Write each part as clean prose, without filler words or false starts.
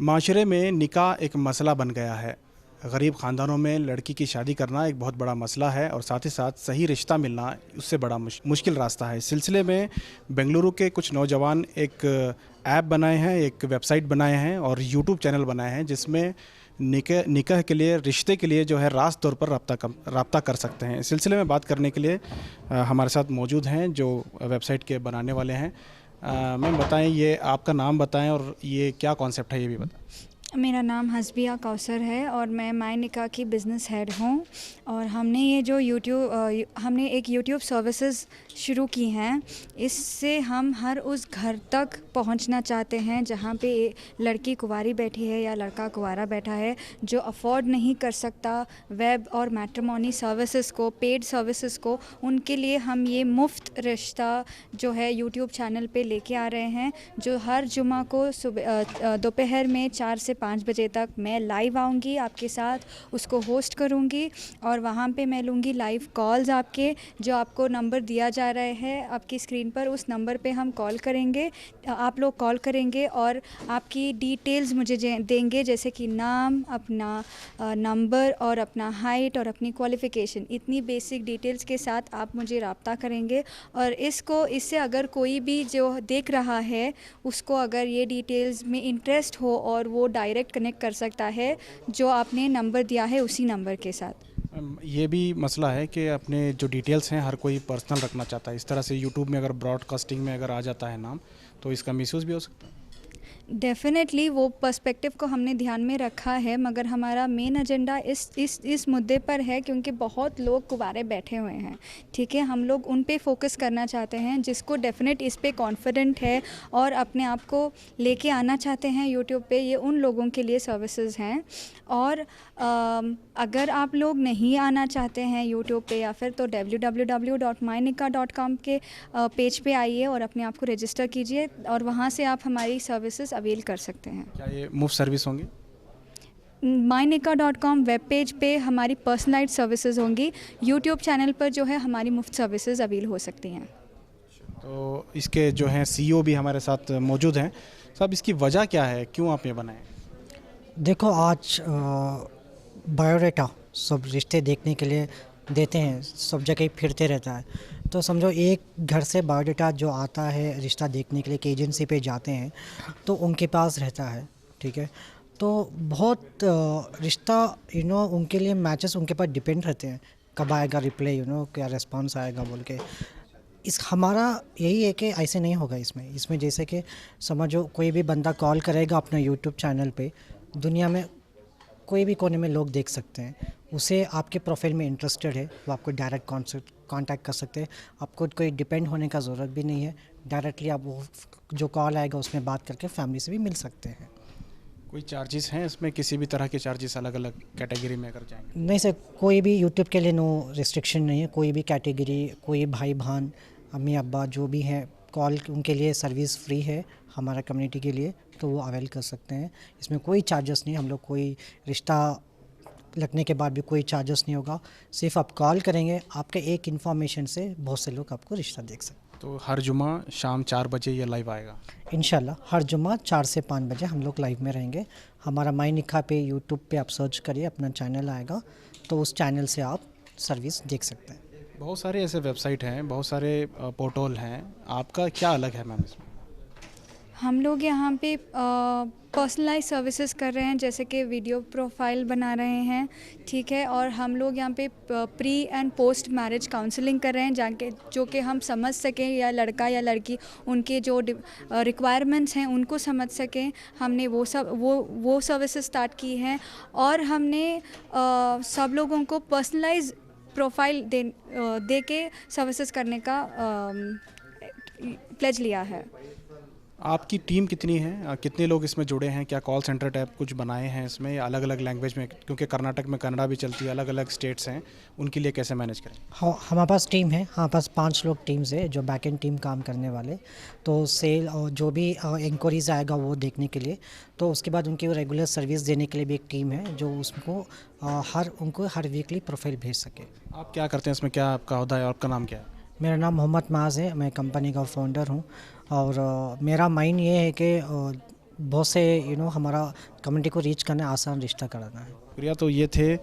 माशरे में निकाह एक मसला बन गया है। गरीब ख़ानदानों में लड़की की शादी करना एक बहुत बड़ा मसला है और साथ ही साथ सही रिश्ता मिलना उससे बड़ा मुश्किल रास्ता है। इस सिलसिले में बेंगलुरु के कुछ नौजवान एक ऐप बनाए हैं, एक वेबसाइट बनाए हैं और यूट्यूब चैनल बनाए हैं जिसमें निकाह के लिए, रिश्ते के लिए जो है रास्त तौर पर रब्ता कर सकते हैं। इस सिलसिले में बात करने के लिए हमारे साथ मौजूद हैं जो वेबसाइट के बनाने वाले हैं। मैम बताएं, ये आपका नाम बताएं और ये क्या कॉन्सेप्ट है ये भी बताएं। मेरा नाम हस्बिया कौसर है और मैं माय निकाह की बिज़नेस हेड हूँ। और हमने एक यूट्यूब सर्विसेज शुरू की हैं। इससे हम हर उस घर तक पहुँचना चाहते हैं जहाँ पे लड़की कुंवारी बैठी है या लड़का कुंवारा बैठा है जो अफोर्ड नहीं कर सकता वेब और मैट्रिमोनी सर्विसेज को, पेड सर्विसेज को। उनके लिए हम ये मुफ्त रिश्ता जो है यूट्यूब चैनल पे लेके आ रहे हैं, जो हर जुमा को सुबह दोपहर में 4 से 5 बजे तक मैं लाइव आऊँगी आपके साथ, उसको होस्ट करूँगी और वहाँ पे मैं लूँगी लाइव कॉल्स आपके। जो आपको नंबर दिया जा रहा है आपकी स्क्रीन पर, उस नंबर पे हम कॉल करेंगे, आप लोग कॉल करेंगे और आपकी डिटेल्स मुझे देंगे, जैसे कि नाम, अपना नंबर और अपना हाइट और अपनी क्वालिफ़िकेशन। इतनी बेसिक डिटेल्स के साथ आप मुझे रब्ता करेंगे और इससे अगर कोई भी जो देख रहा है उसको अगर ये डिटेल्स में इंटरेस्ट हो और वो डायरेक्ट कनेक्ट कर सकता है जो आपने नंबर दिया है उसी नंबर के साथ। ये भी मसला है कि अपने जो डिटेल्स हैं हर कोई पर्सनल रखना चाहता है। इस तरह से यूट्यूब में अगर ब्रॉडकास्टिंग में अगर आ जाता है नाम, तो इसका मिसयूज़ भी हो सकता है। डेफ़िनेटली वो पर्सपेक्टिव को हमने ध्यान में रखा है, मगर हमारा मेन एजेंडा इस मुद्दे पर है क्योंकि बहुत लोग कुंवारे बैठे हुए हैं। ठीक है, हम लोग उन पे फोकस करना चाहते हैं जिसको डेफिनेट इस पे कॉन्फिडेंट है और अपने आप को लेके आना चाहते हैं यूट्यूब पे। ये उन लोगों के लिए सर्विसेज हैं। और अगर आप लोग नहीं आना चाहते हैं यूट्यूब पे या फिर तो www.mynika.com के पेज पे आइए और अपने आप को रजिस्टर कीजिए और वहाँ से आप हमारी सर्विसेज अवेल कर सकते हैं। क्या ये मुफ्त सर्विस होंगी? mynika.com वेब पेज पे हमारी पर्सनलाइज्ड सर्विसेज होंगी। यूट्यूब चैनल पर जो है हमारी मुफ्त सर्विसेज अवेल हो सकती हैं। तो इसके जो हैं सीईओ भी हमारे साथ मौजूद हैं। साहब, इसकी वजह क्या है, क्यों आप ये बनाएं? देखो, आज बायोडाटा सब रिश्ते देखने के लिए देते हैं, सब जगह फिरते रहता है। तो समझो एक घर से बायोडाटा जो आता है रिश्ता देखने के लिए, एक एजेंसी पे जाते हैं तो उनके पास रहता है। ठीक है, तो बहुत रिश्ता उनके लिए मैचेस उनके पास डिपेंड रहते हैं, कब आएगा रिप्लाई, क्या रिस्पांस आएगा बोल के। इस हमारा यही है कि ऐसे नहीं होगा इसमें जैसे कि समझो कोई भी बंदा कॉल करेगा अपना यूट्यूब चैनल पे, दुनिया में कोई भी कोने में लोग देख सकते हैं। उसे आपके प्रोफाइल में इंटरेस्टेड है वो आपको डायरेक्ट कांटेक्ट कर सकते हैं। आपको कोई डिपेंड होने का ज़रूरत भी नहीं है। डायरेक्टली आप वो जो कॉल आएगा उसमें बात करके फैमिली से भी मिल सकते हैं। कोई चार्जेस हैं इसमें? किसी भी तरह के चार्जेस अलग अलग कैटेगरी में अगर जाएंगे? नहीं सर, कोई भी यूट्यूब के लिए नो रिस्ट्रिक्शन नहीं है। कोई भी कैटेगरी, कोई भाई बहन, अम्मी अब्बा जो भी हैं, कॉल उनके लिए सर्विस फ्री है हमारा कम्युनिटी के लिए, तो वो अवेल कर सकते हैं। इसमें कोई चार्जेस नहीं, हम लोग कोई रिश्ता लगने के बाद भी कोई चार्जेस नहीं होगा। सिर्फ आप कॉल करेंगे, आपके एक इन्फॉर्मेशन से बहुत से लोग आपको रिश्ता देख सकते हैं। तो हर जुमा शाम 4 बजे ये लाइव आएगा? इंशाल्लाह हर जुम्मा 4 से 5 बजे हम लोग लाइव में रहेंगे। हमारा माय निकाह पे यूट्यूब पे आप सर्च करिए, अपना चैनल आएगा, तो उस चैनल से आप सर्विस देख सकते हैं। बहुत सारे ऐसे वेबसाइट हैं, बहुत सारे पोर्टल हैं, आपका क्या अलग है मैम इसमें? हम लोग यहाँ पे पर्सनलाइज सर्विसेज कर रहे हैं, जैसे कि वीडियो प्रोफाइल बना रहे हैं। ठीक है, और हम लोग यहाँ पे pre and post marriage counselling कर रहे हैं जाके, जो कि हम समझ सकें या लड़का या लड़की उनके जो रिक्वायरमेंट्स हैं उनको समझ सकें। हमने वो सर्विसेज स्टार्ट की हैं और हमने सब लोगों को पर्सनलाइज प्रोफाइल दे के सर्विसेज करने का प्लेज लिया है। आपकी टीम कितनी है, कितने लोग इसमें जुड़े हैं? क्या कॉल सेंटर टाइप कुछ बनाए हैं इसमें, या अलग अलग लैंग्वेज में? क्योंकि कर्नाटक में कन्नड़ा भी चलती है, अलग अलग स्टेट्स हैं, उनके लिए कैसे मैनेज करें? हाँ, हमारे पास टीम है, हमारे पास 5 लोग टीम्स है जो बैक एंड टीम काम करने वाले। तो सेल और जो भी इंक्वायरीज आएगा वो देखने के लिए, तो उसके बाद उनकी रेगुलर सर्विस देने के लिए भी एक टीम है जो उसको उनको हर वीकली प्रोफाइल भेज सके। आप क्या करते हैं इसमें, क्या आपका ओहदा है और आपका नाम क्या है? मेरा नाम मोहम्मद माज है, मैं कंपनी का फाउंडर हूँ और मेरा माइन ये है कि बहुत से हमारा कम्युनिटी को रीच करना आसान रिश्ता कराना है। प्रिया, तो ये थे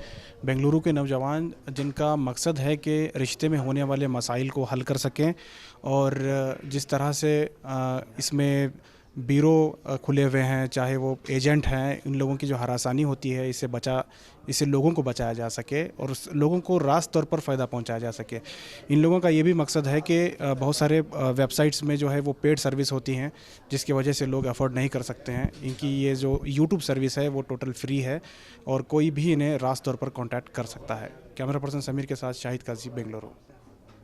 बेंगलुरु के नौजवान जिनका मकसद है कि रिश्ते में होने वाले मसाइल को हल कर सकें और जिस तरह से इसमें ब्यूरो खुले हुए हैं, चाहे वो एजेंट हैं, इन लोगों की जो हरासानी होती है इससे लोगों को बचाया जा सके और उस लोगों को रास्त तौर पर फ़ायदा पहुंचाया जा सके। इन लोगों का ये भी मकसद है कि बहुत सारे वेबसाइट्स में जो है वो पेड सर्विस होती हैं जिसकी वजह से लोग अफोर्ड नहीं कर सकते हैं। इनकी ये जो यूट्यूब सर्विस है वो टोटल फ्री है और कोई भी इन्हें रास्त तौर पर कॉन्टैक्ट कर सकता है। कैमरा पर्सन समीर के साथ शाहिद काजी, बेंगलुरु।